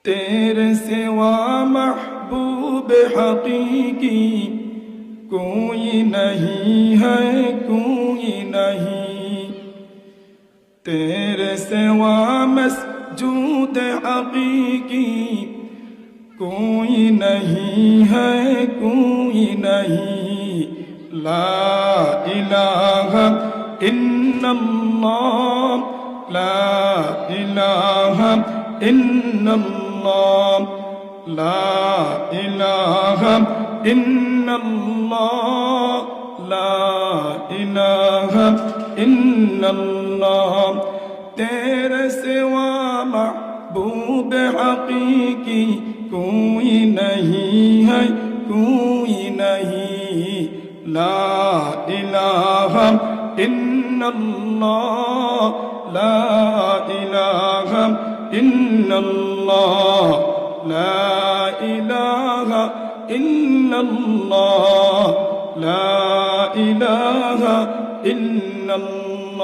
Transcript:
तेरे सिवा महबूब हकीकी कोई नहीं है, कोई नहीं। तेरे सिवा मस्जूद हकीकी कोई नहीं है, कोई नहीं। ला इलाहा इल्लल्लाह, ला इलाहा इल्लल्लाह, ला इलाहा इल्लल्लाह, ला इलाहा इल्लल्लाह। तेरे सिवा महबूब हकीकी कोई नहीं है, कोई नहीं। ला इलाहा इल्लल्लाह, ला इलाहा इल्लल्लाह, ला इलाहा इल्लल्लाह, ला इलाहा इल्लल्लाह।